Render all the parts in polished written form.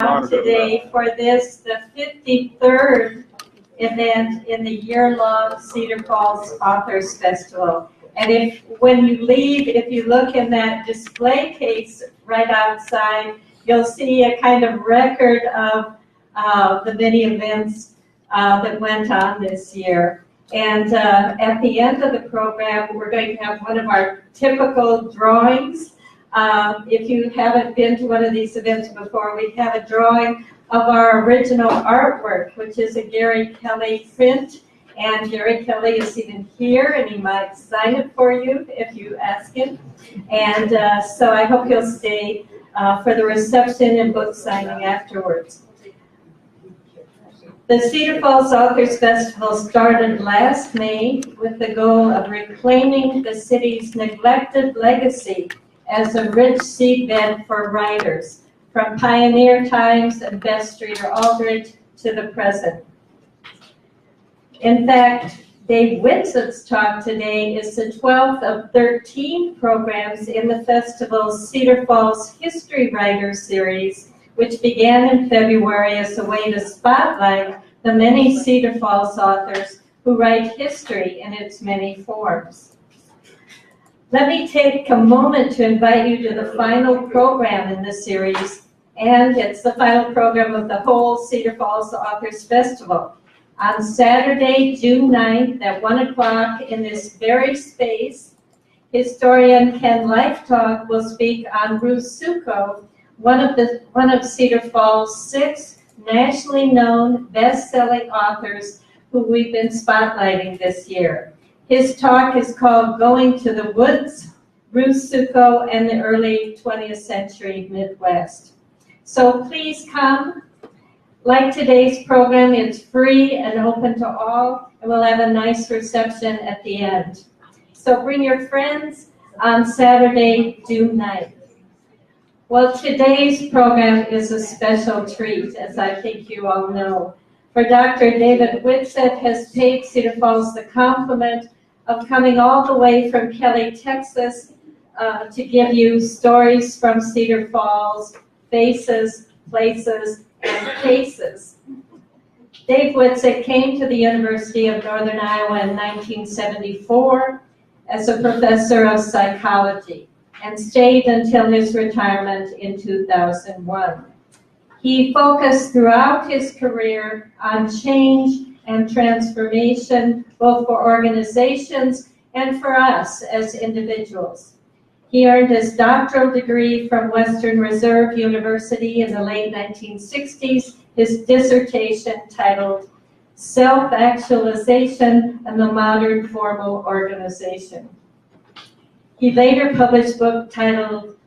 Today for this, the 53rd event in the year-long Cedar Falls Authors Festival. And when you leave, if you look in that display case right outside, you'll see a kind of record of the many events that went on this year. And at the end of the program, we're going to have one of our typical drawings. If you haven't been to one of these events before, we have a drawing of our original artwork, which is a Gary Kelly print. And Gary Kelly is even here, and he might sign it for you if you ask him. And so I hope you'll stay for the reception and book signing afterwards. The Cedar Falls Authors Festival started last May with the goal of reclaiming the city's neglected legacy as a rich seedbed for writers, from pioneer times and Best Reader Aldrich to the present. In fact, Dave Whitsett's talk today is the 12th of 13 programs in the festival's Cedar Falls History Writers Series, which began in February as a way to spotlight the many Cedar Falls authors who write history in its many forms. Let me take a moment to invite you to the final program in the series, and it's the final program of the whole Cedar Falls Authors Festival. On Saturday, June 9th at 1 o'clock in this very space, historian Ken Lifetalk will speak on Ruth Succo, one of Cedar Falls' 6 nationally known best-selling authors who we've been spotlighting this year. His talk is called Going to the Woods, Ruth Succo and the Early 20th Century Midwest. So please come. Like today's program, it's free and open to all, and we'll have a nice reception at the end. So bring your friends on Saturday, June 9th. Well, today's program is a special treat, as I think you all know. For Dr. David Whitsett has paid Cedar Falls the compliment of coming all the way from Kelly, Texas, to give you stories from Cedar Falls, faces, places, and cases. Dave Whitsett came to the University of Northern Iowa in 1974 as a professor of psychology and stayed until his retirement in 2001. He focused throughout his career on change and transformation, both for organizations and for us as individuals. He earned his doctoral degree from Western Reserve University in the late 1960s, his dissertation titled Self-Actualization and the Modern Formal Organization. He later published books titled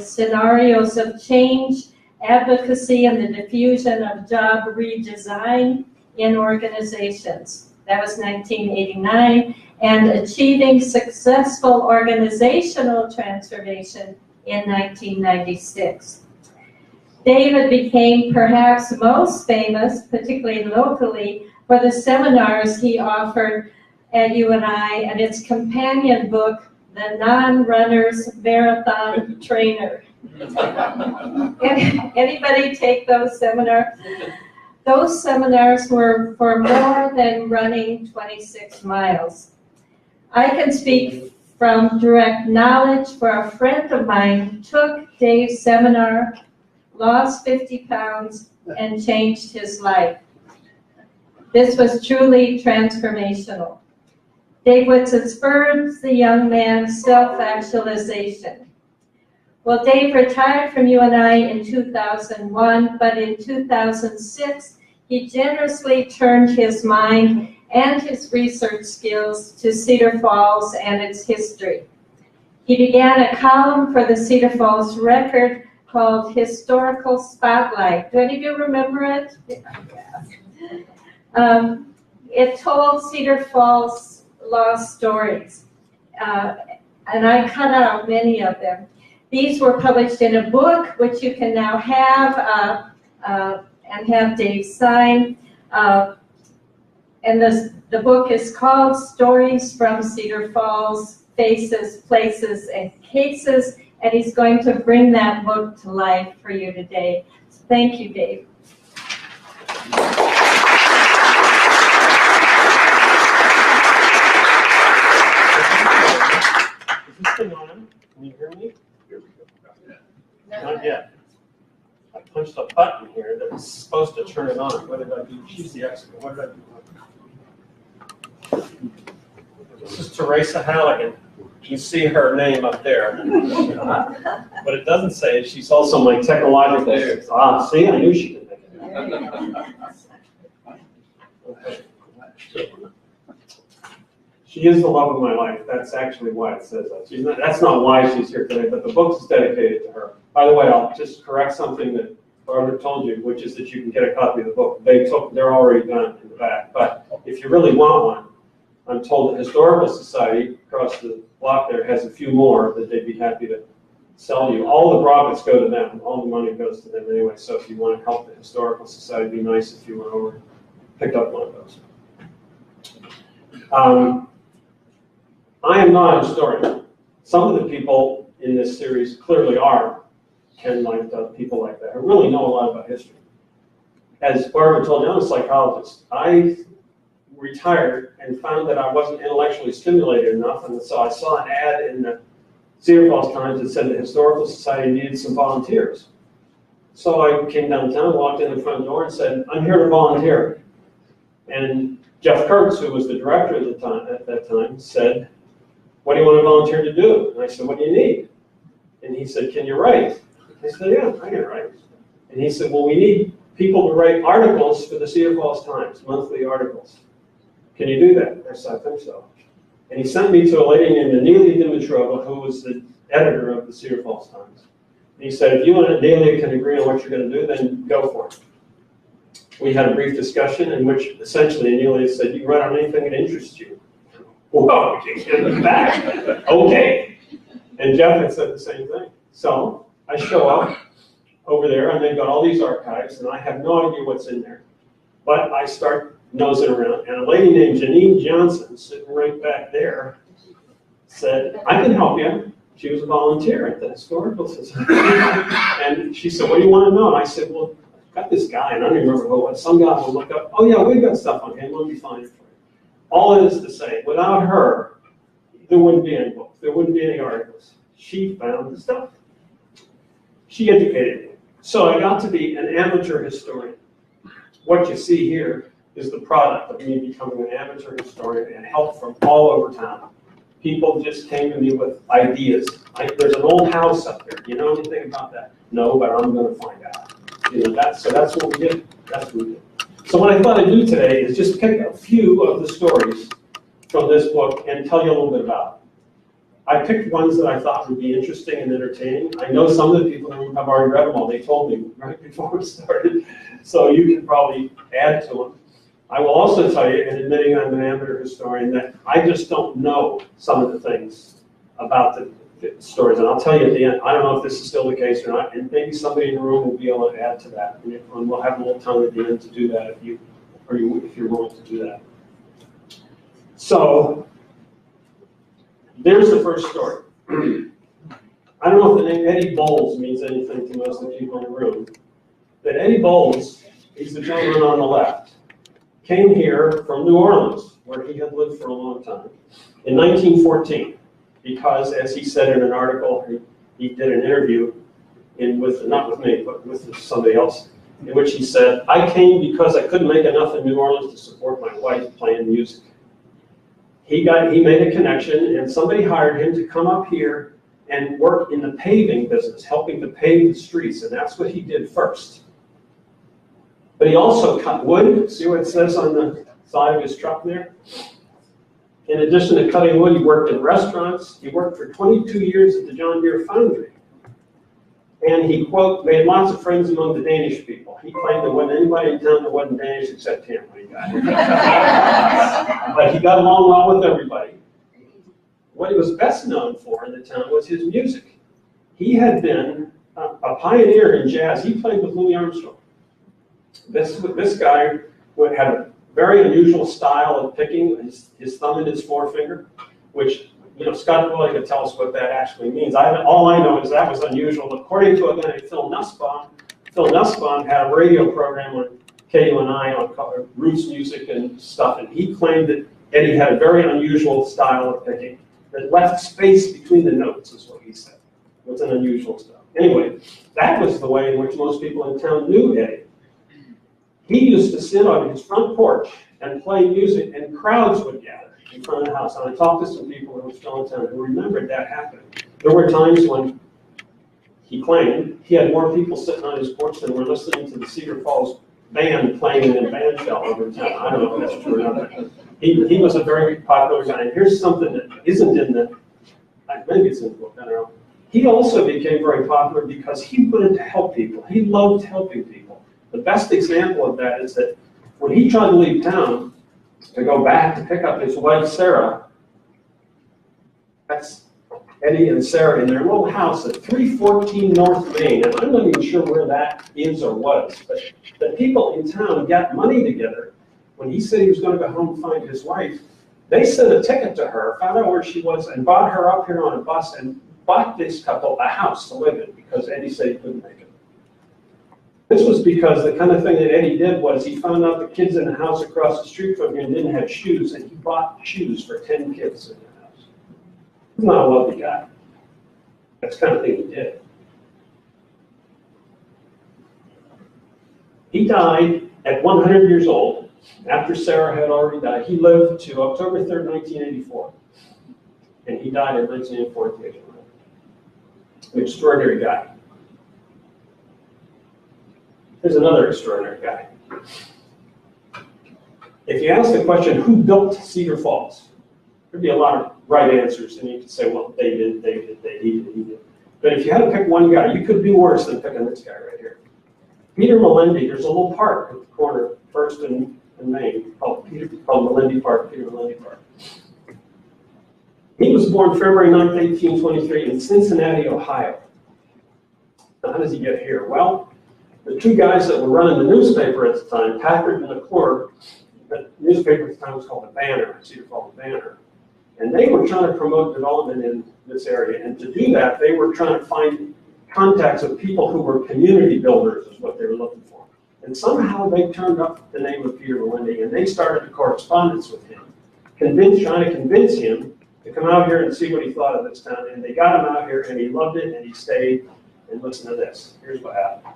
Scenarios of Change, Advocacy and the Diffusion of Job Redesign in Organizations. That was 1989. And Achieving Successful Organizational Transformation in 1996. David became perhaps most famous, particularly locally, for the seminars he offered at UNI and its companion book, The Non-Runner's Marathon Trainer. Anybody take those seminars? Those seminars were for more than running 26 miles. I can speak from direct knowledge, for a friend of mine took Dave's seminar, lost 50 pounds, and changed his life. This was truly transformational. Dave Whitsett spurred the young man's self-actualization. Well, Dave retired from UNI in 2001, but in 2006, he generously turned his mind and his research skills to Cedar Falls and its history. He began a column for the Cedar Falls Record called Historical Spotlight. Do any of you remember it? It told Cedar Falls lost stories, and I cut out many of them. These were published in a book, which you can now have and have Dave sign. And the book is called Stories from Cedar Falls, Faces, Places, and Cases, and he's going to bring that book to life for you today. Thank you, Dave. Is this thing on? Can you hear me? Not yet. I punched a button here that was supposed to turn it on. What did I do? She's the expert. What did I do? This is Teresa Halligan. You see her name up there. What it doesn't say is she's also my technological assistant. Ah, see, I knew she could make it. Okay. She is the love of my life. That's actually why it says that. That's not why she's here today, but the book is dedicated to her. By the way, I'll just correct something that Barbara told you, which is that you can get a copy of the book. They're already done in the back. But if you really want one, I'm told the Historical Society across the block there has a few more that they'd be happy to sell you. All the profits go to them. All the money goes to them anyway. So if you want to help the Historical Society, it'd be nice if you went over and picked up one of those. I am not a historian. Some of the people in this series clearly are, Ken like people like that, who really know a lot about history. As Barbara told you, I'm a psychologist. I retired and found that I wasn't intellectually stimulated enough, and so I saw an ad in the Cedar Falls Times that said the Historical Society needed some volunteers. So I came downtown, walked in the front door and said, I'm here to volunteer. And Jeff Kurtz, who was the director at that time, said, what do you want to volunteer to do? And I said, what do you need? And he said, can you write? I said, yeah, I can write. And he said, well, we need people to write articles for the Cedar Falls Times, monthly articles. Can you do that? I said, I think so. And he sent me to a lady named Anelia Dimitrova, who was the editor of the Cedar Falls Times. And he said, if you and Anelia can agree on what you're going to do, then go for it. We had a brief discussion in which essentially Anelia said, you can write on anything that interests you. Whoa, you get it back. Okay. And Jeff had said the same thing. So I show up over there, and they've got all these archives, and I have no idea what's in there. But I start nosing around, and a lady named Janine Johnson, sitting right back there, said, I can help you. She was a volunteer at the Historical Society. And she said, what do you want to know? And I said, well, I've got this guy, and I don't even remember who it was. Some guy will look up, oh yeah, we've got stuff on him, let me find it for you. All it is to say, without her, there wouldn't be any books, there wouldn't be any articles. She found the stuff. She educated me. So I got to be an amateur historian. What you see here is the product of me becoming an amateur historian and help from all over town. People just came to me with ideas. There's an old house up there. Do you know anything about that? No, but I'm going to find out. So that's what we did. That's what we did. So what I thought I'd do today is just pick a few of the stories from this book and tell you a little bit about it. I picked ones that I thought would be interesting and entertaining. I know some of the people in the room have already read them all. They told me right before we started. So you can probably add to them. I will also tell you, in admitting I'm an amateur historian, that I just don't know some of the things about the stories. And I'll tell you at the end, I don't know if this is still the case or not, and maybe somebody in the room will be able to add to that. And we'll have a little time at the end to do that if you're willing to do that. So there's the first story. I don't know if the name Eddie Bowles means anything to most of the people in the room, but Eddie Bowles, he's the gentleman on the left, came here from New Orleans, where he had lived for a long time, in 1914, because, as he said in an article, he did an interview not with me, but with somebody else, in which he said, I came because I couldn't make enough in New Orleans to support my wife playing music. He made a connection, and somebody hired him to come up here and work in the paving business, helping to pave the streets, and that's what he did first. But he also cut wood. See what it says on the side of his truck there? In addition to cutting wood, he worked in restaurants. He worked for 22 years at the John Deere foundry. And he, quote, made lots of friends among the Danish people. He claimed there wasn't anybody in town that wasn't Danish except him when he got here. But he got along well with everybody. What he was best known for in the town was his music. He had been a pioneer in jazz. He played with Louis Armstrong. This guy had a very unusual style of picking his thumb and his forefinger, which, Scott Willey could tell us what that actually means. All I know is that was unusual. According to a guy named Phil Nussbaum, Phil Nussbaum had a radio program on KUNI on roots music and stuff, and he claimed that Eddie had a very unusual style of picking that left space between the notes, is what he said. It was an unusual style. Anyway, that was the way in which most people in town knew Eddie. He used to sit on his front porch and play music, and crowds would gather in front of the house. And I talked to some people who were still in town who remembered that happening. There were times when he claimed he had more people sitting on his porch than were listening to the Cedar Falls band playing in a band shell over town. I don't know if that's true or not. He was a very popular guy. And here's something that isn't in the, maybe it's in the book, I don't know. He also became very popular because he wanted to help people. He loved helping people. The best example of that is that when he tried to leave town to go back to pick up his wife, Sarah, that's Eddie and Sarah in their little house at 314 North Main, and I'm not even sure where that is or was, but the people in town got money together. When he said he was going to go home and find his wife, they sent a ticket to her, found out where she was, and brought her up here on a bus and bought this couple a house to live in because Eddie said he couldn't make it. This was because the kind of thing that Eddie did was he found out the kids in the house across the street from him didn't have shoes, and he bought shoes for 10 kids in the house. He's not a wealthy guy. That's the kind of thing he did. He died at 100 years old. After Sarah had already died, he lived to October 3rd, 1984. And he died at 1984 at the age of 100. An extraordinary guy. Here's another extraordinary guy. If you ask the question, who built Cedar Falls? There'd be a lot of right answers, and you could say, well, they did, he did. But if you had to pick one guy, you could do worse than picking this guy right here. Peter Melendi, there's a little park at the corner, First and Main, called Melendi Park, Peter Melendi Park. He was born February 9th, 1823 in Cincinnati, Ohio. Now, how does he get here? Well, the two guys that were running the newspaper at the time, Packard and McClure, the newspaper at the time was called the Banner, Cedar Falls Banner. And they were trying to promote development in this area. And to do that, they were trying to find contacts of people who were community builders, is what they were looking for. And somehow they turned up the name of Peter Melendi, and they started a correspondence with him, trying to convince him to come out here and see what he thought of this town. And they got him out here, and he loved it, and he stayed. And listen to this. Here's what happened.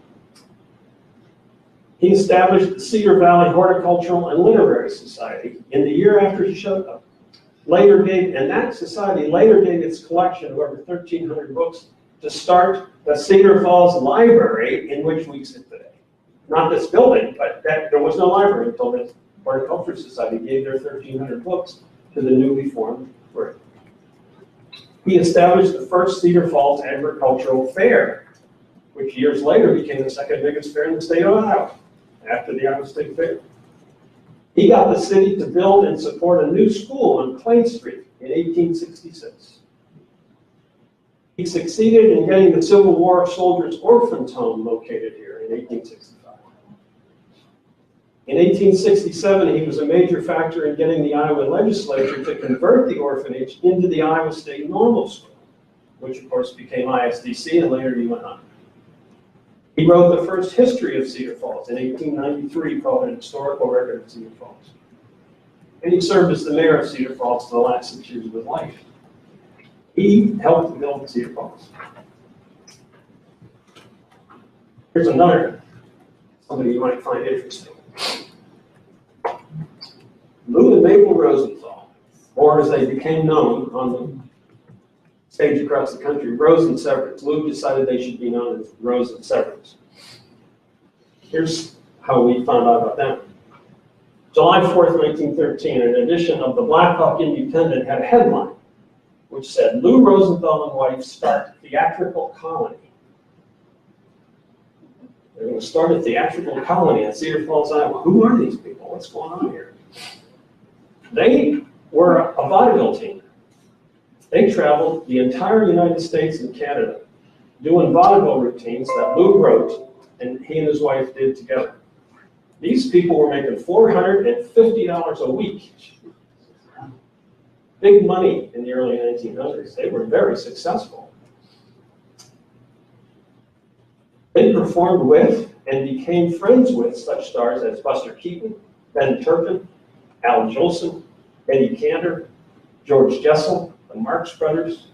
He established the Cedar Valley Horticultural and Literary Society in the year after he showed up. And that society later gave its collection of over 1,300 books to start the Cedar Falls Library in which we sit today. Not this building, but there was no library until the Horticultural Society gave their 1,300 books to the newly formed group. He established the first Cedar Falls Agricultural Fair, which years later became the second biggest fair in the state of Ohio, after the Iowa State Fair. He got the city to build and support a new school on Clay Street in 1866. He succeeded in getting the Civil War Soldiers' Orphans Home located here in 1865. In 1867, he was a major factor in getting the Iowa legislature to convert the orphanage into the Iowa State Normal School, which of course became ISDC and later UNI. He wrote the first history of Cedar Falls in 1893, called An Historical Record of Cedar Falls. And he served as the mayor of Cedar Falls for the last 6 years of his life. He helped to build Cedar Falls. Here's another, somebody you might find interesting. Lou and Mabel Rosenthal, or as they became known on the stage across the country, Rose and Severance. Lou decided they should be known as Rose and Severance. Here's how we found out about them. July 4th, 1913, an edition of the Black Hawk Independent had a headline which said, Lou Rosenthal and wife start theatrical colony. They're going to start a theatrical colony at Cedar Falls, Iowa. Who are these people? What's going on here? They were a vaudeville team. They traveled the entire United States and Canada doing vaudeville routines that Lou wrote and he and his wife did together. These people were making $450 a week. Big money in the early 1900s. They were very successful. They performed with and became friends with such stars as Buster Keaton, Ben Turpin, Al Jolson, Eddie Cantor, George Jessel, the Marx Brothers.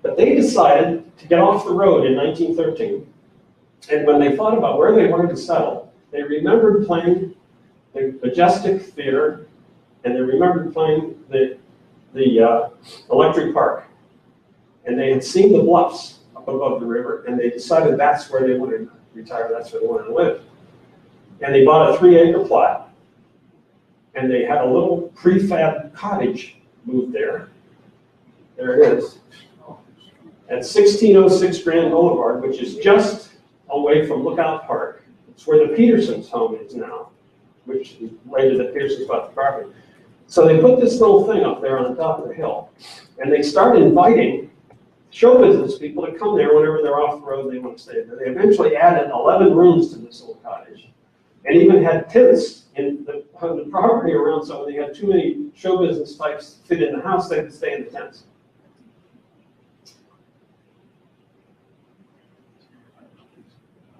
But they decided to get off the road in 1913, and when they thought about where they wanted to settle, they remembered playing the Majestic Theater, and they remembered playing the Electric Park. And they had seen the bluffs up above the river, and they decided that's where they wanted to retire, that's where they wanted to live. And they bought a 3-acre plot, and they had a little prefab cottage moved there. There it is. At 1606 Grand Boulevard, which is just away from Lookout Park. It's where the Petersons' home is now, which later the Petersons bought the property. So they put this little thing up there on the top of the hill, and they started inviting show business people to come there whenever they're off the road they want to stay there. They eventually added 11 rooms to this little cottage, and even had tents on the property around, so when they had too many show business types fit in the house, they could stay in the tents.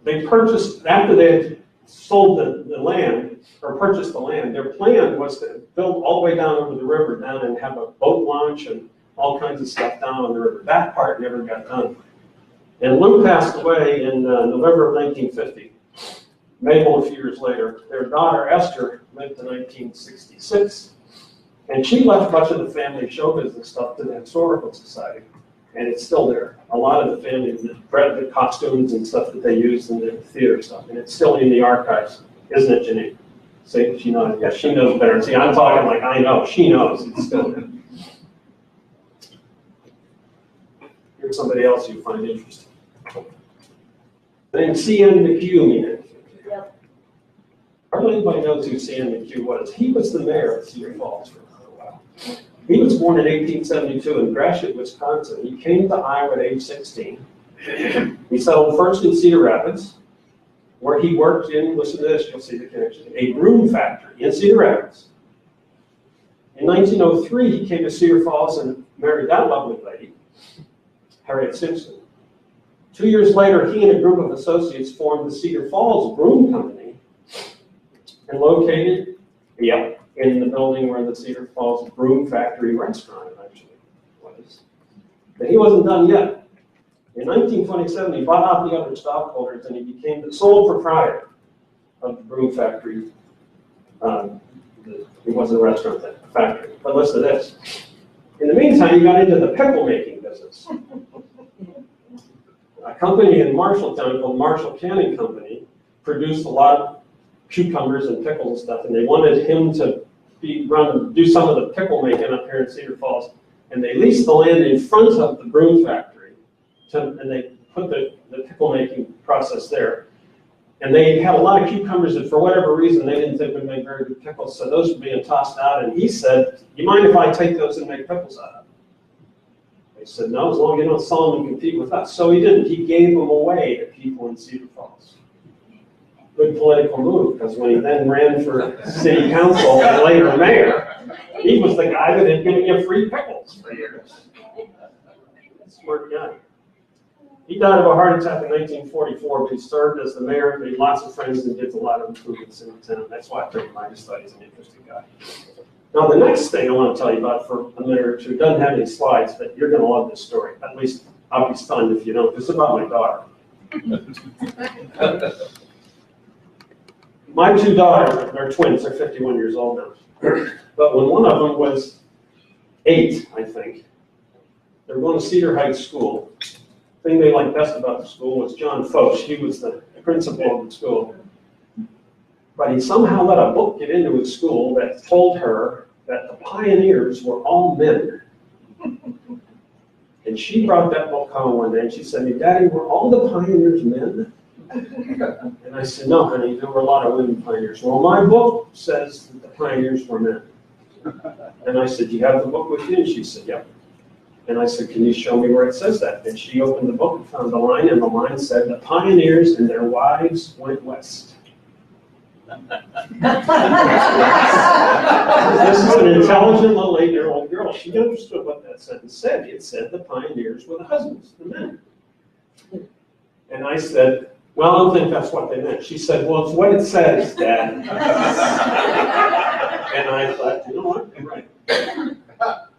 They purchased, after they had sold the land, or purchased the land, their plan was to build all the way down over the river down and have a boat launch and all kinds of stuff down on the river. That part never got done. And Lou passed away in November of 1950. Mabel a few years later. Their daughter Esther lived to 1966, and she left much of the family show business stuff to the Historical Society. And it's still there. A lot of the family, the costumes and stuff that they used in the theater stuff, and it's still in the archives, isn't it, Janine? Say she knows. Yeah, she knows better. See, I'm talking like I know. She knows. It's still there. Here's somebody else you find interesting. The name C.N. McHugh meaning. Yep. Hardly anybody knows who C.N. McHugh was. He was the mayor of Cedar Falls for a while. He was born in 1872 in Gratiot, Wisconsin. He came to Iowa at age 16. He settled first in Cedar Rapids, where he worked in, listen to this, you'll see the connection, a broom factory in Cedar Rapids. In 1903, he came to Cedar Falls and married that lovely lady, Harriet Simpson. 2 years later, he and a group of associates formed the Cedar Falls Broom Company and located, in the building where the Cedar Falls Broom Factory restaurant eventually was. But he wasn't done yet. In 1927, he bought out the other stockholders and he became the sole proprietor of the Broom Factory. It wasn't a restaurant, then, a factory. But listen to this. In the meantime, he got into the pickle making business. A company in Marshalltown called Marshall Canning Company produced a lot of cucumbers and pickles and stuff, and they wanted him to do some of the pickle making up here in Cedar Falls. And they leased the land in front of the broom factory, and they put the pickle making process there. And they had a lot of cucumbers that for whatever reason they didn't think would make very good pickles, so those were being tossed out, and he said, "You mind if I take those and make pickles out of them?" They said, "No, as long as you don't sell them and compete with us." So he didn't. He gave them away to people in Cedar Falls. Good political move, because when he then ran for city council and later mayor, he was the guy that had given you free pickles for years. Smart guy. He died of a heart attack in 1944, but he served as the mayor, made lots of friends, and did a lot of improvements in the town. That's why I took him. I just thought he's an interesting guy. Now, the next thing I want to tell you about for a minute or two doesn't have any slides, but you're going to love this story. At least I'll be stunned if you don't. It's about my daughter. My two daughters, they're twins, they're 51 years old now. But when one of them was 8, I think, they were going to Cedar Heights School. The thing they liked best about the school was John Foch. He was the principal of the school. But he somehow let a book get into his school that told her that the pioneers were all men. And she brought that book home one day and she said, "Daddy, were all the pioneers men?" And I said, "No, honey, there were a lot of women pioneers." "Well, my book says that the pioneers were men." And I said, "Do you have the book with you?" And she said, "Yep." And I said, "Can you show me where it says that?" And she opened the book and found the line, and the line said, "The pioneers and their wives went west." This is an intelligent little 8-year-old girl. She understood what that sentence said. It said the pioneers were the husbands, the men. And I said, well, I don't think that's what they meant. She said, well, it's what it says, Dad. And I thought, you know what, you're right.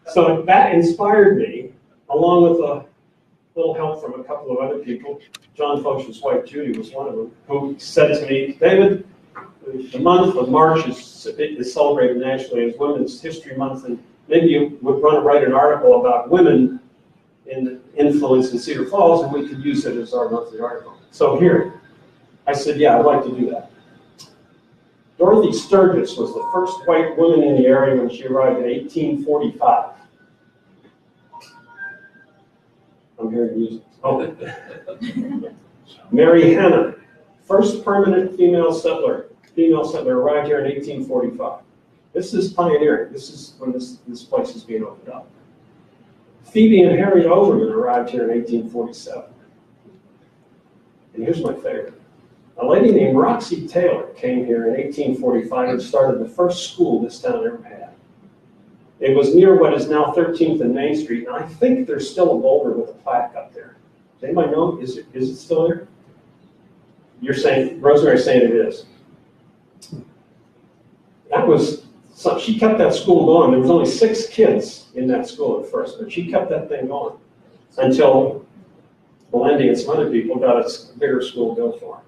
So that inspired me, along with a little help from a couple of other people. John Foch's wife, Judy, was one of them, who said to me, David, the month of March is celebrated nationally as Women's History Month, and maybe you would want to write an article about women in influence in Cedar Falls, and we could use it as our monthly article. So here, I said, yeah, I'd like to do that. Dorothy Sturgis was the first white woman in the area when she arrived in 1845. I'm hearing music. Oh. Mary Hannah, first permanent female settler arrived here in 1845. This is pioneering. This is when this place is being opened up. Phoebe and Harriet Overman arrived here in 1847. And here's my favorite. A lady named Roxy Taylor came here in 1845 and started the first school this town ever had. It was near what is now 13th and Main Street, and I think there's still a boulder with a plaque up there. Does anybody know? Is it still there? You're saying, Rosemary's saying it is. That was, so she kept that school going. There was only 6 kids in that school at first, but she kept that thing going until Melendy and some other people got a bigger school built for her.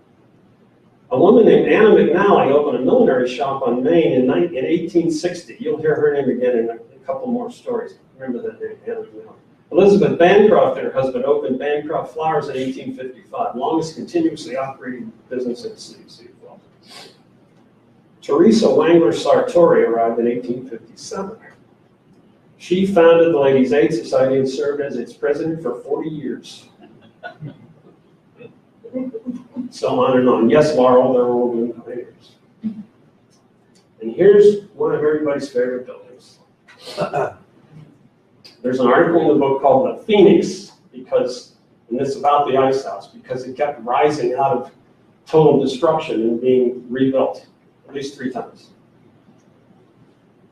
A woman named Anna McNally opened a millinery shop on Main in 1860. You'll hear her name again in a couple more stories. Remember that name, Anna McNally. Elizabeth Bancroft and her husband opened Bancroft Flowers in 1855, longest continuously operating business in the city of Cedar Falls. Teresa Wangler Sartori arrived in 1857. She founded the Ladies' Aid Society and served as its president for 40 years. So on and on. Yes, Laurel, there were women pioneers. And here's one of everybody's favorite buildings. There's an article in the book called The Phoenix, and it's about the ice house, because it kept rising out of total destruction and being rebuilt at least 3 times.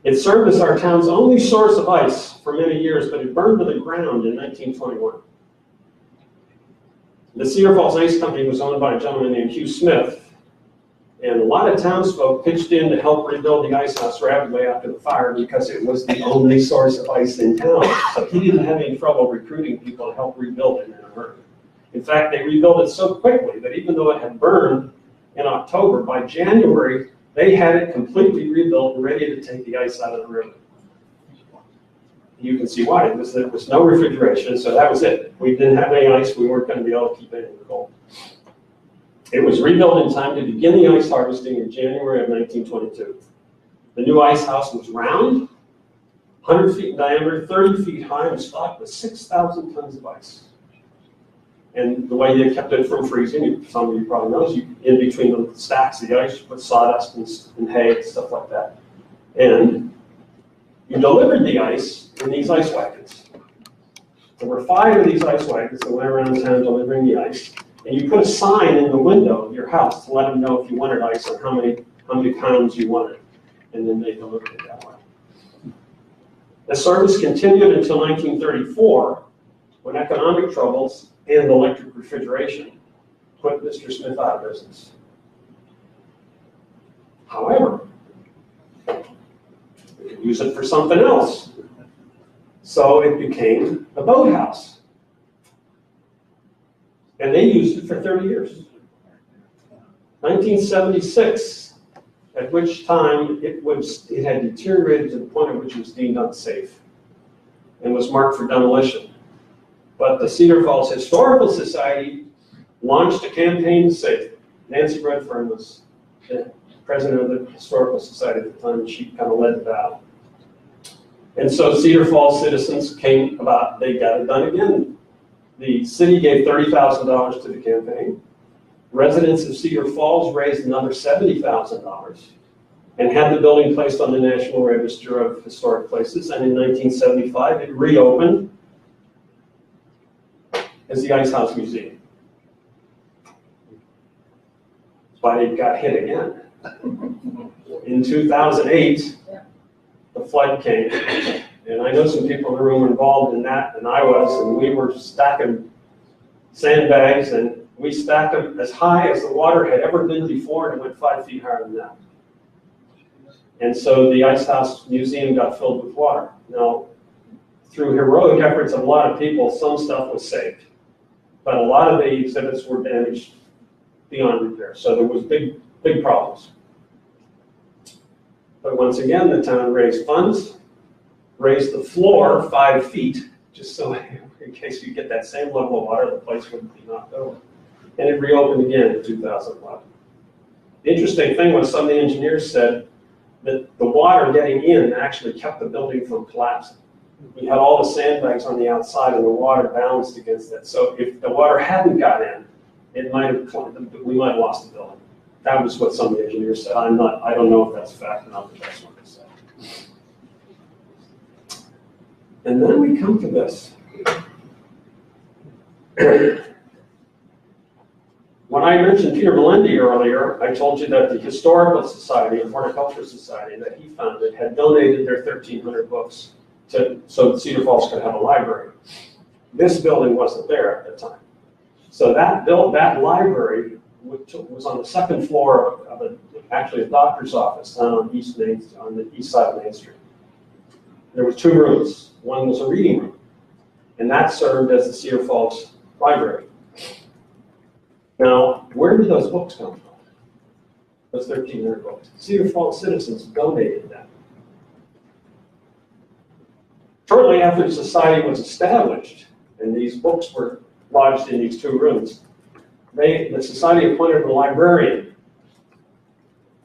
It served as our town's only source of ice for many years, but it burned to the ground in 1921. The Cedar Falls Ice Company was owned by a gentleman named Hugh Smith, and a lot of townsfolk pitched in to help rebuild the ice house rapidly after the fire because it was the only source of ice in town. So he didn't have any trouble recruiting people to help rebuild it in a hurry. In fact, they rebuilt it so quickly that even though it had burned in October, by January, they had it completely rebuilt and ready to take the ice out of the river. You can see why. There was no refrigeration, so that was it. We didn't have any ice. We weren't going to be able to keep anything cold. It was rebuilt in time to begin the ice harvesting in January of 1922. The new ice house was round, 100 feet in diameter, 30 feet high, and stocked with 6,000 tons of ice. And the way they kept it from freezing, some of you probably know, is in between the stacks of the ice, you put sawdust and hay and stuff like that. And you delivered the ice in these ice wagons. There were 5 of these ice wagons that went around town delivering the ice. And you put a sign in the window of your house to let them know if you wanted ice or how many pounds you wanted. And then they delivered it that way. The service continued until 1934, when economic troubles and electric refrigeration put Mr. Smith out of business. However, we could use it for something else. So it became the boathouse. And they used it for 30 years. 1976, at which time it had deteriorated to the point at which it was deemed unsafe and was marked for demolition. But the Cedar Falls Historical Society launched a campaign to save it. Nancy Redfern was the president of the Historical Society at the time, and she kind of led the battle. And so Cedar Falls citizens came about, they got it done again. The city gave $30,000 to the campaign. Residents of Cedar Falls raised another $70,000 and had the building placed on the National Register of Historic Places. And in 1975, it reopened as the Ice House Museum. That's why it got hit again. In 2008, the flood came. And I know some people in the room were involved in that, and I was, and we were stacking sandbags, and We stacked them as high as the water had ever been before, and it went 5 feet higher than that. And so the Ice House Museum got filled with water. Now, through heroic efforts of a lot of people, some stuff was saved. But a lot of the exhibits were damaged beyond repair. So there was big problems. But once again, the town raised funds, raised the floor 5 feet, just so in case you get that same level of water, the place wouldn't be knocked over. And it reopened again in 2011. The interesting thing was some of the engineers said that the water getting in actually kept the building from collapsing. We had all the sandbags on the outside and the water balanced against it. So if the water hadn't got in, we might have lost the building. That was what some of the engineers said. I don't know if that's a fact or not, but that's what they said. And then we come to this. When I mentioned Peter Melendi earlier, I told you that the Historical Society and Horticultural Society that he founded had donated their 1,300 books so Cedar Falls could have a library. This building wasn't there at the time. So that library was on the second floor of actually a doctor's office down on the east side of Main Street. There were 2 rooms. One was a reading room, and that served as the Cedar Falls Library. Now, where did those books come from? Those 1,300 books. Cedar Falls citizens donated them. Shortly after the society was established, and these books were lodged in these 2 rooms, the society appointed a librarian.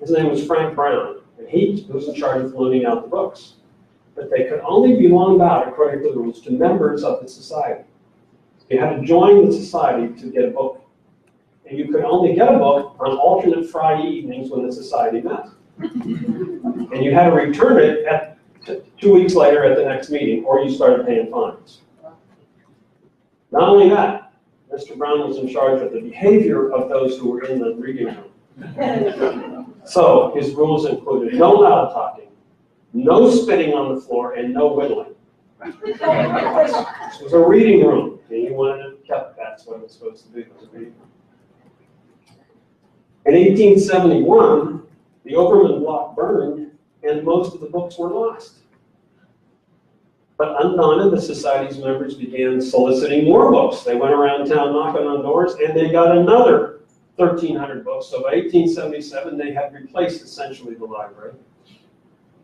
His name was Frank Brown, and he was in charge of loaning out the books. But they could only be loaned out, according to the rules, to members of the society. You had to join the society to get a book. And you could only get a book on alternate Friday evenings when the society met. And you had to return it 2 weeks later at the next meeting, or you started paying fines. Not only that, Mr. Brown was in charge of the behavior of those who were in the reading room. So his rules included no loud talking, no spitting on the floor, and no whittling. This was a reading room, and you wanted it kept. That's what it was supposed to be. It was a reading room. In 1871, the Oberman block burned, and most of the books were lost. But undaunted, the society's members began soliciting more books. They went around town knocking on doors, and they got another 1,300 books. So by 1877, they had replaced essentially the library.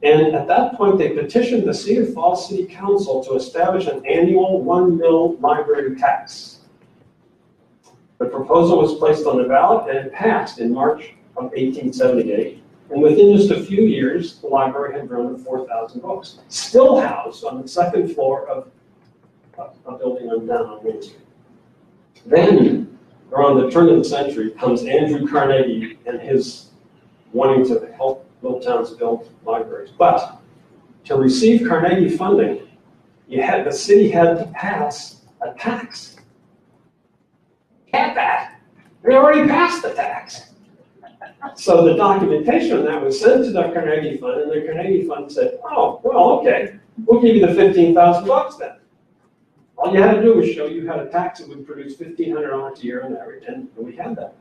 And at that point, they petitioned the Cedar Falls City Council to establish an annual 1 mil library tax. The proposal was placed on the ballot, and it passed in March of 1878. And within just a few years, the library had grown to 4,000 books, still housed on the second floor of a building down on Main Street. Then, around the turn of the century, comes Andrew Carnegie and his wanting to help little towns build libraries. But to receive Carnegie funding, the city had to pass a tax. Can't that? We already passed the tax. So the documentation on that was sent to the Carnegie Fund, and the Carnegie Fund said, oh, well, okay, we'll give you the 15,000 bucks then. All you had to do was show you had a tax that would produce $1,500 a year on average, and we had that.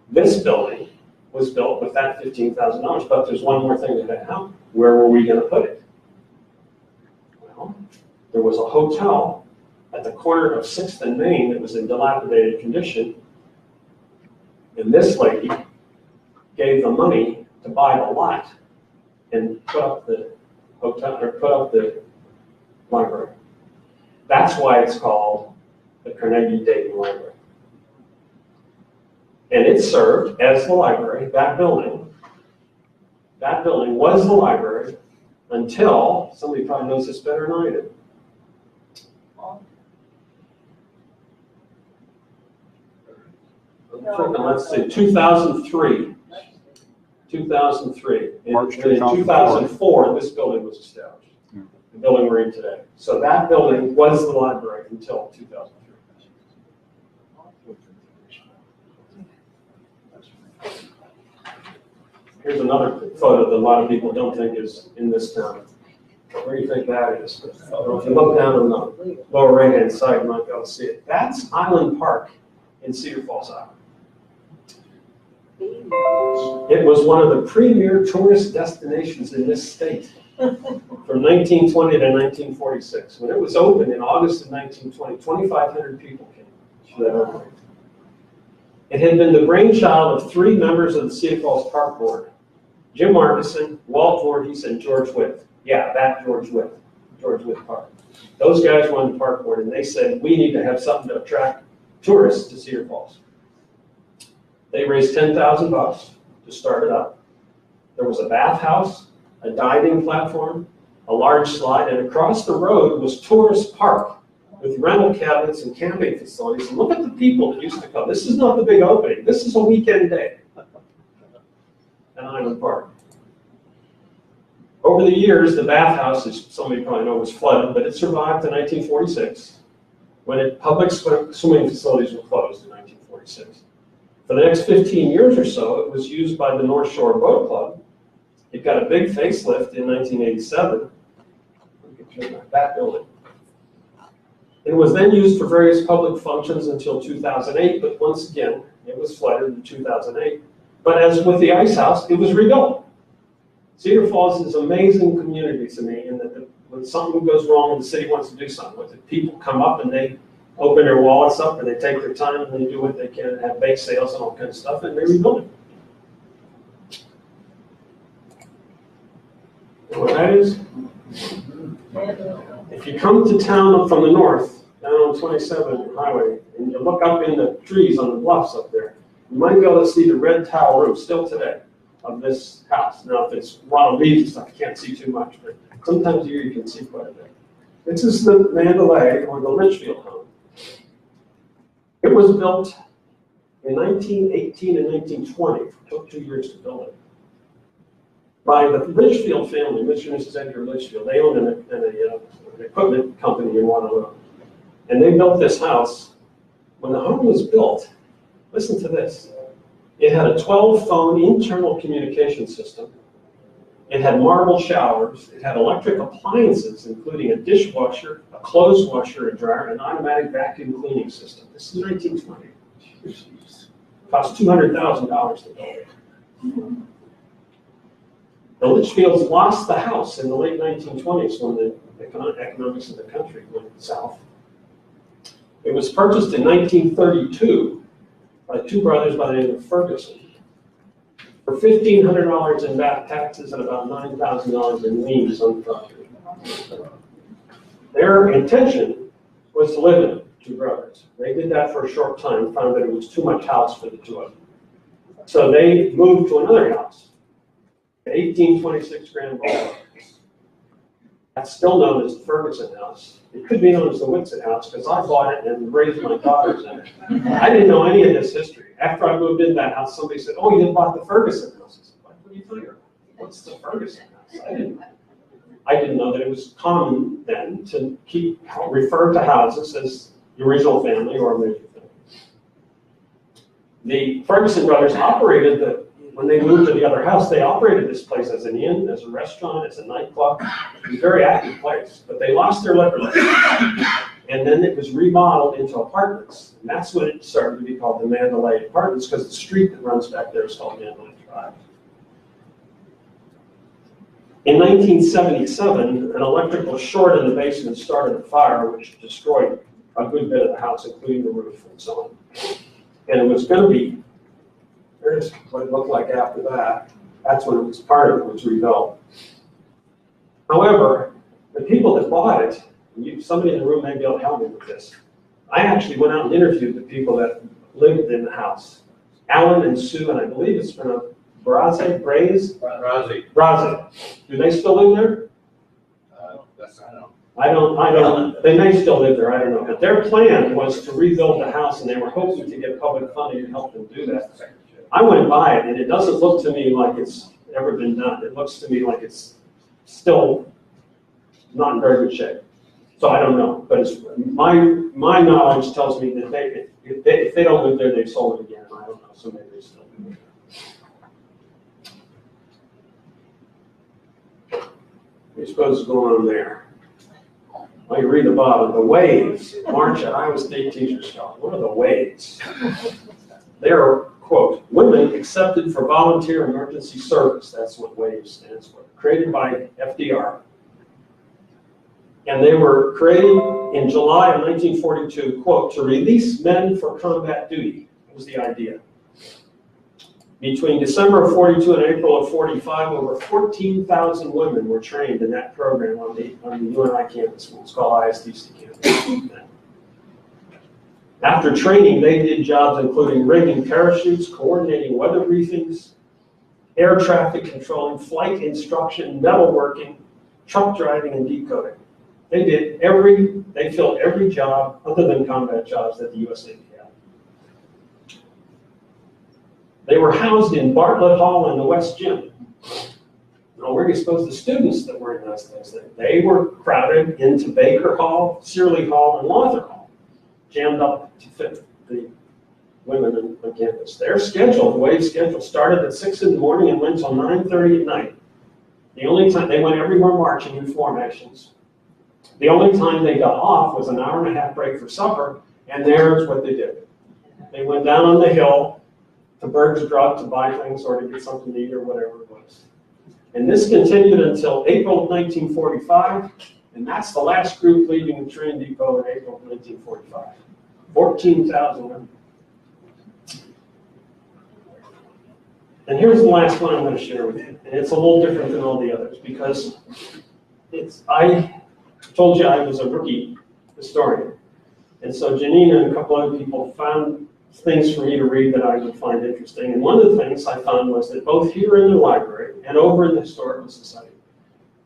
This building was built with that $15,000, but there's one more thing that had happened. Where were we going to put it? Well, there was a hotel at the corner of 6th and Main that was in dilapidated condition, and this lady gave the money to buy the lot and put up the hotel, or put up the library. That's why it's called the Carnegie Dayton Library. And it served as the library. That building was the library until, somebody probably knows this better than I do. Let's see, 2003. 2003. March and in 2004, this building was established. The building we're in today. So that building was the library until 2003. Here's another photo that a lot of people don't think is in this town. Where do you think that is? If you look down on the lower right-hand side, you might be able to see it. That's Island Park in Cedar Falls, Iowa. It was one of the premier tourist destinations in this state from 1920 to 1946. When it was opened in August of 1920, 2,500 people came to that opening. It had been the brainchild of 3 members of the Cedar Falls Park Board: Jim Markison, Walt Voorhees, and George Witt. Yeah, that George Witt Park. Those guys run the park board, and they said, we need to have something to attract tourists to Cedar Falls. They raised $10,000 to start it up. There was a bathhouse, a diving platform, a large slide, and across the road was Tourist Park with rental cabinets and camping facilities. And look at the people that used to come. This is not the big opening. This is a weekend day at Island Park. Over the years, the bathhouse, as some of you probably know, was flooded, but it survived to 1946 when public swimming facilities were closed in 1946. For the next 15 years or so, it was used by the North Shore Boat Club. It got a big facelift in 1987. That building. It was then used for various public functions until 2008, but once again, it was flooded in 2008. But as with the ice house, it was rebuilt. Cedar Falls is an amazing community to me in that when something goes wrong and the city wants to do something with it, people come up and they open their wallets up and they take their time and they do what they can and have bake sales and all kinds of stuff, and they rebuild it. You know what that is? If you come to town from the north, down on 27 Highway, and you look up in the trees on the bluffs up there, you might be able to see the red tile roof still today of this house. Now, if it's wild leaves and stuff, you can't see too much, but sometimes here you can see quite a bit. This is the Mandalay, or the Litchfield home. It was built in 1918 and 1920. It took 2 years to build it. By the Litchfield family, Mr. and Mrs. Edgar Litchfield. They owned an equipment company in Waterloo. And they built this house. When the home was built, listen to this. It had a 12-phone internal communication system. It had marble showers. It had electric appliances, including a dishwasher, a clothes washer and dryer, and an automatic vacuum cleaning system. This is 1920. It cost $200,000 to build it. The Litchfields lost the house in the late 1920s when the economics of the country went south. It was purchased in 1932 by 2 brothers by the name of Ferguson for $1,500 in back taxes and about $9,000 in liens on the property. Their intention was to live in it, 2 brothers. They did that for a short time, found that it was too much house for the 2 of them. So they moved to another house, 1826 Grand Boulevard. That's still known as the Ferguson House. It could be known as the Whitsett House because I bought it and raised my daughters in it. I didn't know any of this history. After I moved in that house, somebody said, "Oh, you bought the Ferguson House." I said, "What are you talking about? What's the Ferguson House?" I didn't know that it was common then to refer to houses as the original family or major family. The Ferguson brothers operated when they moved to the other house, they operated this place as an inn, as a restaurant, as a nightclub. It was a very active place, but they lost their liquor license. And then it was remodeled into apartments. And that's when it started to be called the Mandalay Apartments, because the street that runs back there is called Mandalay Drive. In 1977, an electrical short in the basement started a fire, which destroyed a good bit of the house, including the roof and so on. And it was going to be, here's what it looked like after that. That's when it was part of it was rebuilt. However, the people that bought it, somebody in the room may be able to help me with this. I actually went out and interviewed the people that lived in the house. Alan and Sue, and I believe it's pronounced Braze? Do they still live there? I don't, they may still live there, I don't know. But their plan was to rebuild the house, and they were hoping to get public funding to help them do that. I went by it, and it doesn't look to me like it's ever been done. It looks to me like it's still not in very good shape. So I don't know, but it's, my knowledge tells me that if they don't live there, they've sold it again. I don't know, so maybe they still do. What do you suppose is going on there? Well, you read the bottom, the waves march at Iowa State Teachers College. What are the waves? They are, quote, women accepted for volunteer emergency service. That's what WAVE stands for. Created by FDR. And they were created in July of 1942, quote, to release men for combat duty. That was the idea. Between December of 42 and April of 45, over 14,000 women were trained in that program on the UNI campus. It was called ISDC campus. After training, they did jobs including rigging parachutes, coordinating weather briefings, air traffic controlling, flight instruction, metalworking, truck driving, and decoding. They filled every job other than combat jobs that the U.S. Navy had. They were housed in Bartlett Hall in the West Gym. Now, where do you suppose the students that were in those things? They were crowded into Baker Hall, Searley Hall, and Lawther Hall, jammed up to fit the women on campus. Their schedule, the WAVE schedule, started at 6 in the morning and went till 9:30 at night. The only time they went everywhere marching in formations. The only time they got off was an hour and a half break for supper, and there's what they did. They went down on the hill to Berg's Drug to buy things or to get something to eat or whatever it was. And this continued until April of 1945, and that's the last group leaving the train depot in April of 1945. 14,000 women. And here's the last one I'm going to share with you. And it's a little different than all the others because I told you I was a rookie historian. And so Janine and a couple other people found things for me to read that I would find interesting. And one of the things I found was that both here in the library and over in the Historical Society,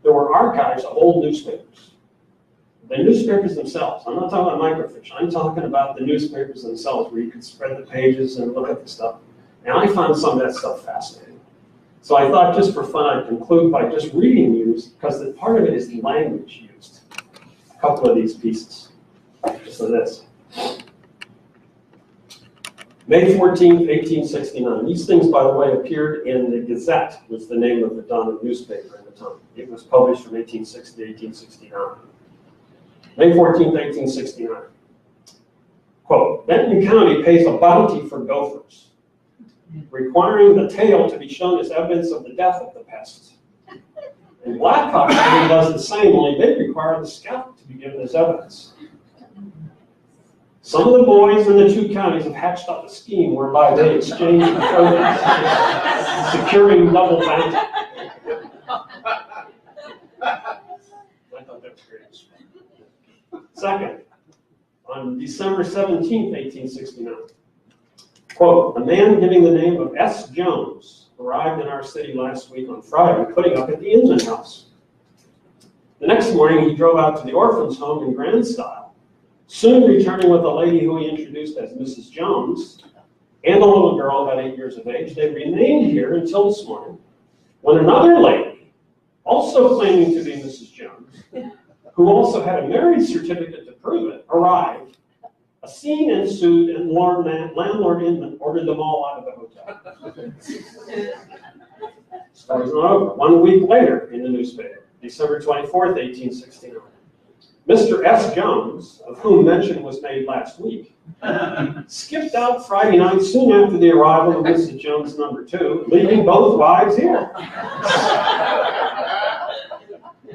there were archives of old newspapers. The newspapers themselves. I'm not talking about microfiche. I'm talking about the newspapers themselves where you could spread the pages and look at the stuff. And I found some of that stuff fascinating. So I thought just for fun I'd conclude by just reading you, because part of it is the language used. A couple of these pieces. Just of this. May 14th, 1869. These things, by the way, appeared in the Gazette, was the name of the Donnan newspaper at the time. It was published from 1860 to 1869. May 14th, 1869. Quote, Benton County pays a bounty for gophers, requiring the tail to be shown as evidence of the death of the pest. And Blackhawk County does the same, only they require the scalp to be given as evidence. Some of the boys in the two counties have hatched up a scheme whereby they exchange the produce, securing double bounty. I thought that was great. Second, on December 17th, 1869, quote, a man giving the name of S. Jones arrived in our city last week on Friday, putting up at the Inman House. The next morning, he drove out to the orphan's home in grand style, soon returning with a lady who he introduced as Mrs. Jones and a little girl about 8 years of age. They remained here until this morning, when another lady, also claiming to be Mrs. Jones, who also had a marriage certificate to prove it, arrived. A scene ensued, and landlord Inman ordered them all out of the hotel. Story's not over. 1 week later in the newspaper, December 24th, 1869. Mr. S. Jones, of whom mention was made last week, skipped out Friday night soon after the arrival of Mrs. Jones number 2, leaving both wives here.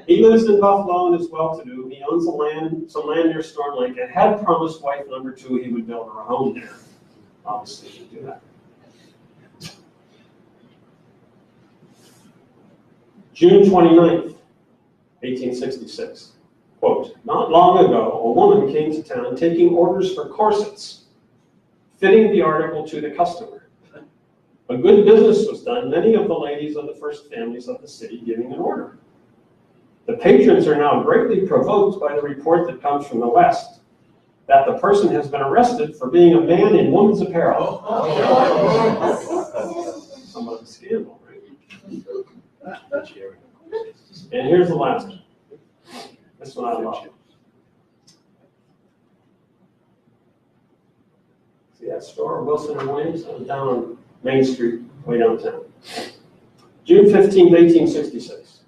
He lives in Buffalo and is well-to-do. He owns some land near Storm Lake, and had promised wife number 2 he would build her a home there. Obviously, he should do that. June 29th, 1866. Quote, not long ago, a woman came to town taking orders for corsets, fitting the article to the customer. A good business was done, many of the ladies of the first families of the city giving an order. The patrons are now greatly provoked by the report that comes from the West, that the person has been arrested for being a man in woman's apparel. Somewhat of a scandal, right? And here's the last one. This one I love. See that store, Wilson and Williams? Down on Main Street, way downtown. June 15th, 1866.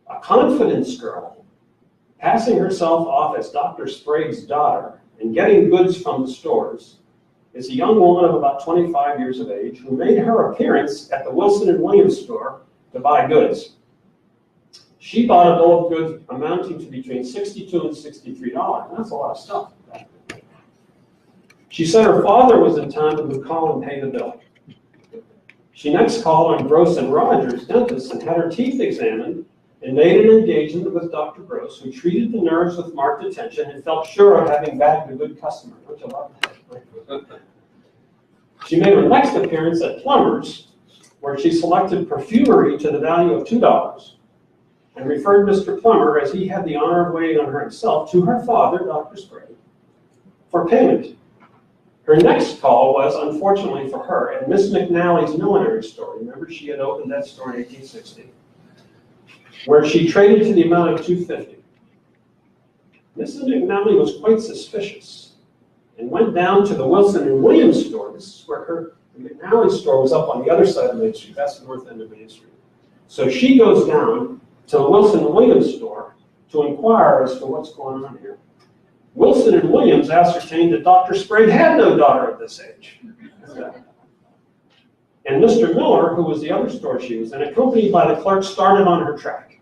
A confidence girl passing herself off as Dr. Sprague's daughter and getting goods from the stores, is a young woman of about 25 years of age who made her appearance at the Wilson and Williams store to buy goods. She bought a bill of goods amounting to between $62 and $63. That's a lot of stuff. She said her father was in town and would call and pay the bill. She next called on Gross and Rogers, dentist, and had her teeth examined and made an engagement with Dr. Gross, who treated the nerves with marked attention and felt sure of having bagged a good customer. Which I love that. She made her next appearance at Plumber's, where she selected perfumery to the value of $2 and referred Mr. Plummer, as he had the honor of waiting on her himself, to her father, Dr. Sprague, for payment. Her next call was, unfortunately for her, at Miss McNally's millinery store. Remember, she had opened that store in 1860, where she traded to the amount of $2.50. Mrs. McNally was quite suspicious and went down to the Wilson and Williams store. This is where the McNally store was up on the other side of Main Street. That's the north end of Main Street. So she goes down to the Wilson and Williams store to inquire as to what's going on here. Wilson and Williams ascertained that Dr. Sprague had no daughter of this age. And Mr. Miller, who was the other store she was in, accompanied by the clerk, started on her track.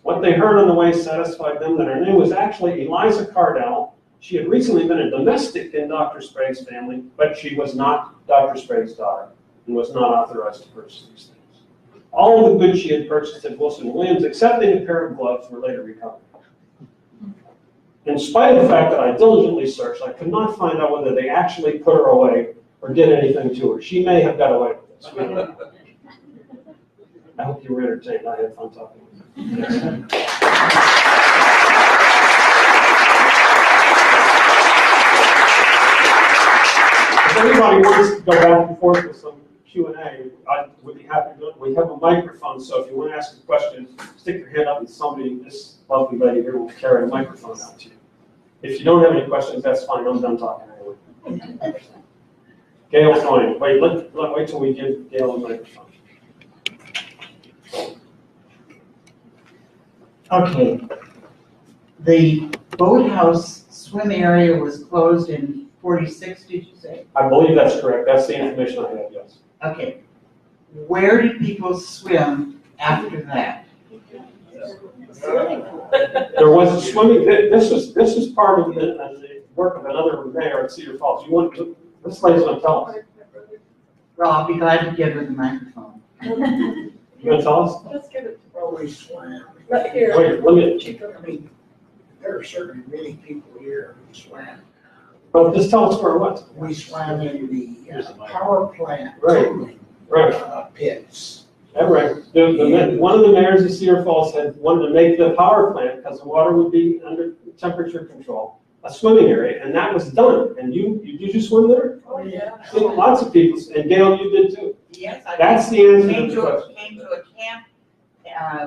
What they heard on the way satisfied them that her name was actually Eliza Cardell. She had recently been a domestic in Dr. Sprague's family, but she was not Dr. Sprague's daughter and was not authorized to purchase these things. All of the goods she had purchased at Wilson Williams, excepting a pair of gloves, were later recovered. In spite of the fact that I diligently searched, I could not find out whether they actually put her away or did anything to her. She may have got away with this. I hope you were entertained. I had fun talking with you. If anybody wants to go back and forth with some Q&A, I would be happy to do it. We have a microphone, so if you want to ask a question, stick your hand up and somebody, this lovely lady here, will carry a microphone out to you. If you don't have any questions, that's fine. I'm done talking anyway. Gail's going. Wait till we give Gail a microphone. Okay. The boathouse swim area was closed in 46, did you say? I believe that's correct. That's the information I have, yes. Okay. Where did people swim after that? There was a swimming. This is part of the work of another mayor at Cedar Falls. You want to, this lady's going to tell us. Well, I'll be glad to give her the microphone. You going to tell us? Let's give it. Well, we swam. Right here. Wait, let me. I mean, there are certainly many people here who swam. Well, just tell us where it was. We swam in the power plant Right. pits. Right. One of the mayors of Cedar Falls had wanted to make the power plant, because the water would be under temperature control, a swimming area, and that was done. And did you swim there? Oh, yeah. See, lots of people, and Gail, you did too. Yes, I That's the answer came to the question. came to a camp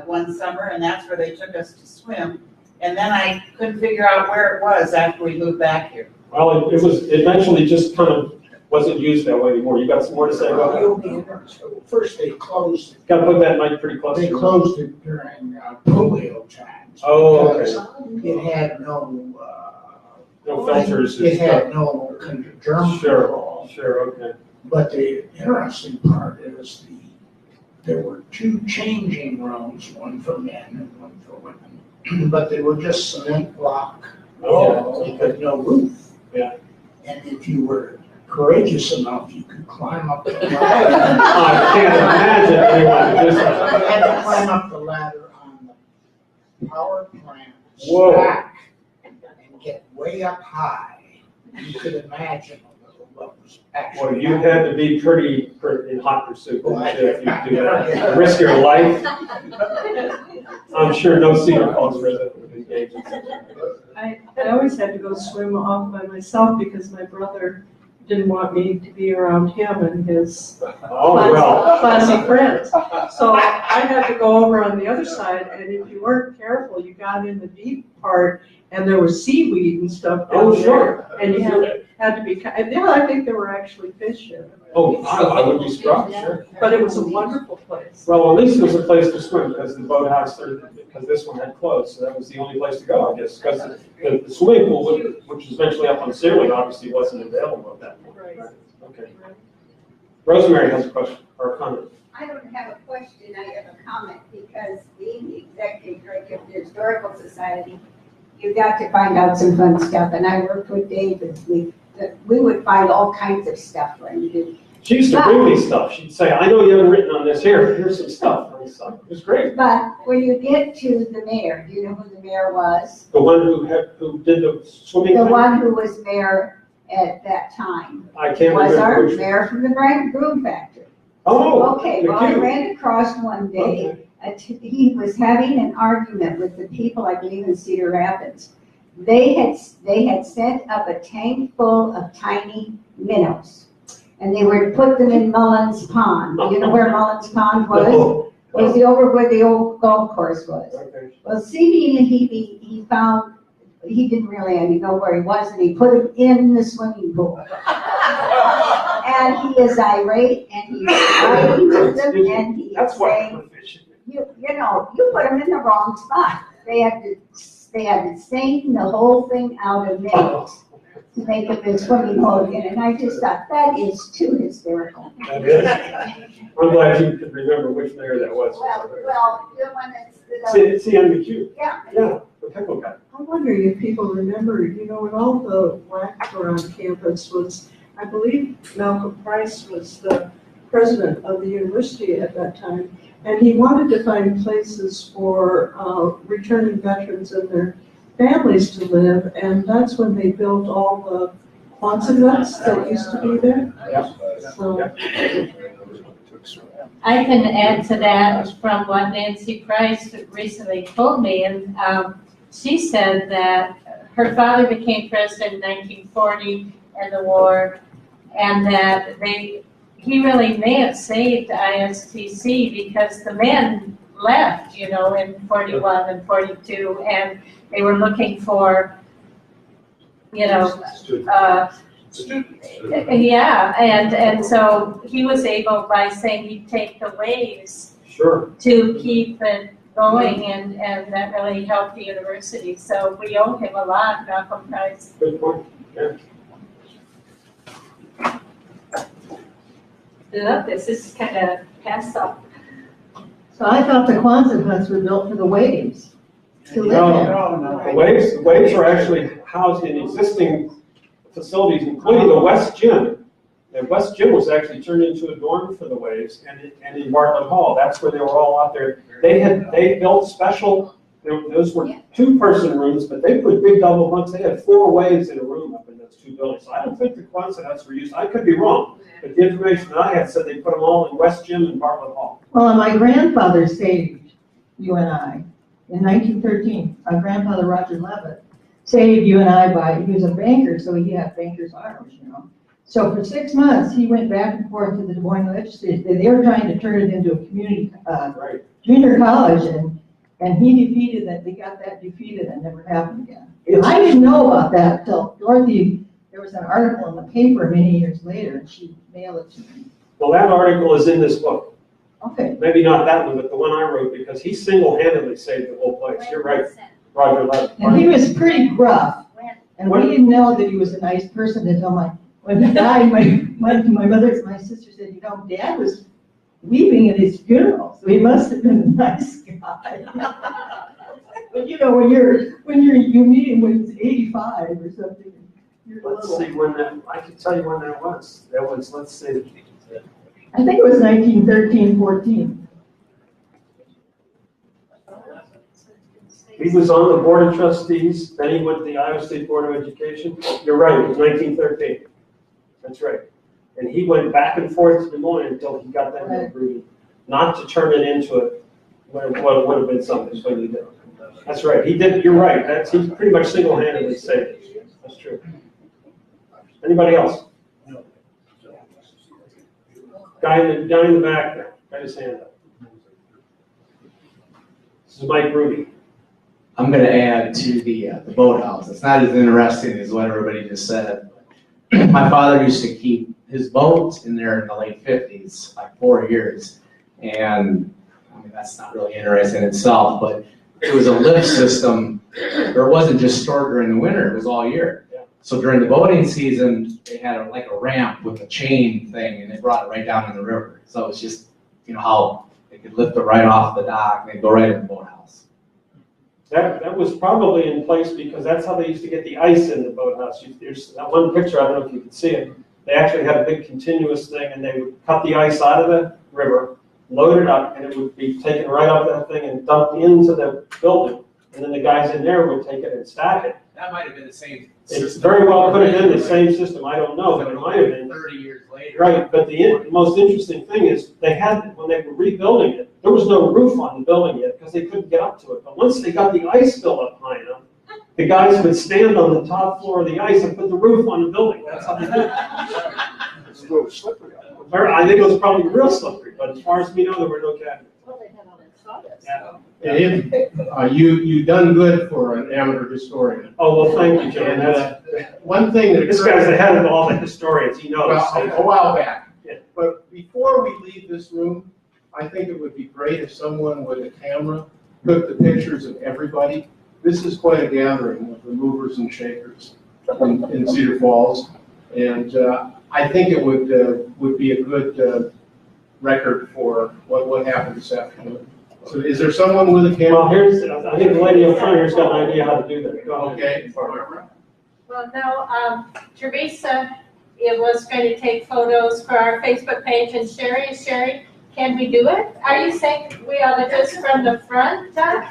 one summer, and that's where they took us to swim. And then I couldn't figure out where it was after we moved back here. Well, it was eventually just kind of wasn't used that way anymore. You got some more to say about that? First, they closed it. Got to put that mic pretty close. They to you. closed it during polio times. Oh, okay. Because it had no filters. It had no germ control. Sure, okay. But the interesting part is there were two changing rooms, one for men and one for women, but they were just cement block, with no roof. Yeah. And if you were courageous enough, you could climb up the ladder. I can't imagine anyone would do something. You had to climb up the ladder on the power plant Whoa. stack and get way up high. You could imagine what was actually. Well, you had to be pretty in hot pursuit, Well, didn't you, if you do that? yeah. Risk your life. I'm sure no Cedar Falls resident would engage in such a. I always had to go swim off by myself because my brother didn't want me to be around him and his Oh, well. classy friends. So I had to go over on the other side, and if you weren't careful, you got in the deep part, and there was seaweed and stuff Oh, down sure. there. And you had to be, yeah, I think there were actually fish in it. Oh, I would be struck, sure. But it was a wonderful place. Well, at least it was a place to swim, because the boathouse, because this one had closed, so that was the only place to go, I guess. Because the swimming pool, which was eventually up on Searling, obviously wasn't available at that point. Right. Okay. Rosemary has a question, or a comment. I don't have a question, I have a comment, because being the executive director of the Historical Society, you got to find out some fun stuff, and I worked with David. We would find all kinds of stuff for him to do. She used to bring me stuff. She'd say, I know you haven't written on this. Here's some stuff. It was great. But when you get to the mayor, do you know who the mayor was? The one who did the swimming The thing? one who was mayor at that time I can't was remember. our which- mayor from the broom factory. Oh, Okay, well, I McHugh. ran across one day, Okay. he was having an argument with the people, I believe in Cedar Rapids. They had set up a tank full of tiny minnows, and they were to put them in Mullins Pond. Do you know where Mullins Pond was? No. Was the over where the old golf course was. Okay. Well, he found, he didn't really know where he was, and he put him in the swimming pool. And he is irate, and he's fighting with them, and he is That's why saying, we're fishing. you put them in the wrong spot. They had to seine the whole thing out of minnows to make it a swimming hole again, and I just thought, that is too hysterical. That is. I'm glad you could remember which mayor that was. Well, the one that's, See, on McHugh. yeah. Yeah, the pickle guy. I'm wondering if people remember, when all the wax were on campus was, I believe Malcolm Price was the president of the university at that time, and he wanted to find places for returning veterans and their families to live, and that's when they built all the Quonset huts that used to be there. Yeah. So, I can add to that from what Nancy Price recently told me, and she said that her father became president in 1940 and the war, and that he really may have saved ISTC because the men left, in 41 and 42, and they were looking for, yeah, and so he was able, by saying he'd take the waves Sure. to keep it going, and that really helped the university. So we owe him a lot, Malcolm Price. Good point. Yeah. This is kind of pass up. So I thought the Quonset huts were built for the waves to live in. No, the waves are actually housed in existing facilities, including the West Gym. The West Gym was actually turned into a dorm for the waves, and in Bartlett Hall, that's where they were all out there. They built special, those were two-person rooms, but they put big double bunks. They had 4 waves in a room up in those 2 buildings. So I don't think the Quonset huts were used. I could be wrong, but the information that I had said they put them all in West Gym and Bartlett Hall. Well, my grandfather saved you and I in 1913. My grandfather, Roger Levitt, saved you and I he was a banker, so he had banker's arms, So for 6 months, he went back and forth to the Des Moines legislature. They were trying to turn it into a community, Right. junior college, and he defeated that. They got that defeated and never happened again. I didn't know about that until Dorothy, there was an article in the paper many years later, and she mailed it to me. Well, that article is in this book. Okay. Maybe not that one, but the one I wrote, because he single-handedly saved the whole place. You're right, Roger Levitt. And he was pretty gruff, and we didn't know that he was a nice person until when he died, my sister said, Dad was weeping at his funeral, so he must have been a nice guy. But you meet him when he's 85 or something. Let's see when I can tell you when that was. Let's see. I think it was 1913-14. He was on the Board of Trustees, then he went to the Iowa State Board of Education. You're right, it was 1913. That's right. And he went back and forth to Des Moines until he got that agreement, not to turn it into what it would have been something completely different. That's right, he did, you're right, he pretty much single-handedly saved it. That's true. Anybody else? Guy in the back there, got his hand up. This is Mike Ruby. I'm gonna add to the boathouse. It's not as interesting as what everybody just said. My father used to keep his boat in there in the late 50s, like 4 years. And I mean, that's not really interesting in itself, but it was a lift system, or it wasn't just stored during the winter, it was all year. So during the boating season, they had like a ramp with a chain thing, and they brought it right down in the river. So it's just, you know, how they could lift it right off the dock, and they'd go right in the boathouse. That was probably in place because that's how they used to get the ice in the boathouse. There's that one picture, I don't know if you can see it. They actually had a big continuous thing, and they would cut the ice out of the river, load it up, and it would be taken right off that thing and dumped into the building. And then the guys in there would take it and stack it. That might have been the same It's very well could have been the same system, I don't know, but it might have been. 30 years later. Right, but the most interesting thing is they had, when they were rebuilding it, there was no roof on the building yet because they couldn't get up to it. But once they got the ice fill up high enough, the guys would stand on the top floor of the ice and put the roof on the building. That's how they did it. It's a little slippery. I think it was probably real slippery, but as far as we know, there were no cabinets. Well, they had all that sawdust. Yeah. You done good for an amateur historian. Oh, well, thank you, John. One thing that This guy's the head of all the historians, he knows. Well, a while back. Yeah. But before we leave this room, I think it would be great if someone with a camera took the pictures of everybody. This is quite a gathering of the movers and shakers in Cedar Falls. And I think it would be a good record for what happened this afternoon. So is there someone with a camera? Well, I think the lady up front here's got an idea how to do that. Go ahead. Okay. Well, no, Teresa, it was going to take photos for our Facebook page, and Sherry, can we do it? Are you saying we ought to just from the front, Doug?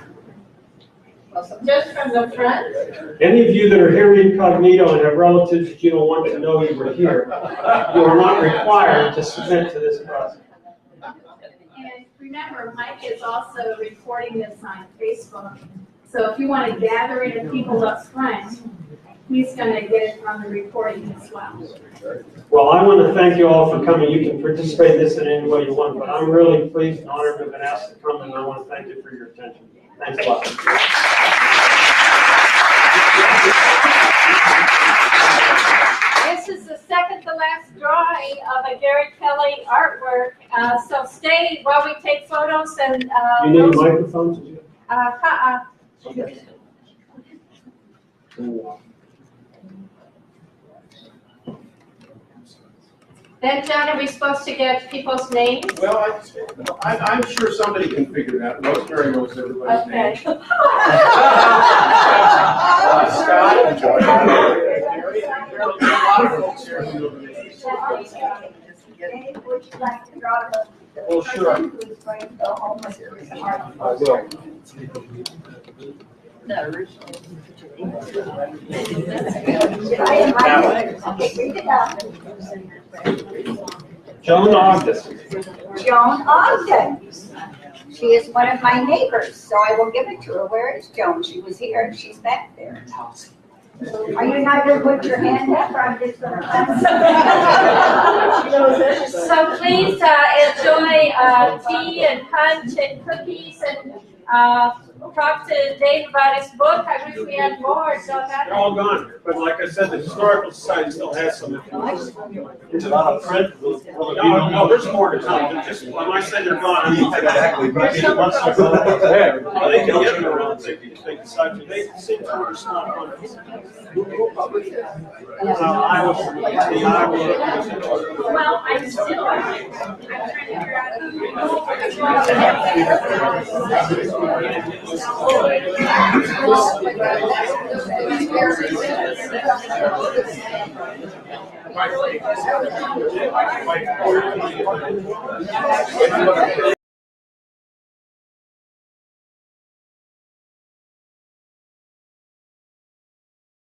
Just from the front? Any of you that are here incognito and have relatives that you don't want to know you were here, you are not required to submit to this process. And remember, Mike is also recording this on Facebook. So if you want to gather in the people up front, he's going to get it on the recording as well. Well, I want to thank you all for coming. You can participate in this in any way you want, but I'm really pleased and honored to have been asked to come, and I want to thank you for your attention. Thanks a lot. This is the second to last drawing of a Gary Kelly artwork. So stay while we take photos and. You need a microphone to do it? Then, John, are we supposed to get people's names? Well, I'm sure somebody can figure that. Rosemary knows everybody's name. Okay. Scott and Joy. There are a lot of folks here who know the names. Dave, would you like to draw the Well, sure. person who's going to go home with the art? I will. Should I invite you? Okay, read it out. Joan Ogden. Joan Ogden. She is one of my neighbors, so I will give it to her. Where is Joan? She was here and she's back there. Are you not going to put your hand up, or I'm just going to So please enjoy tea and punch and cookies and talk to Dave about his book. I wish we had more, so They're all gone, but like I said, the Historical Society still has some. There's a lot of print. No, there's more to come. They're just, when I say they're gone, I mean exactly. They can get them around if they decide to. They seem to are small quantities. Well, I'm still, I'm trying to figure out.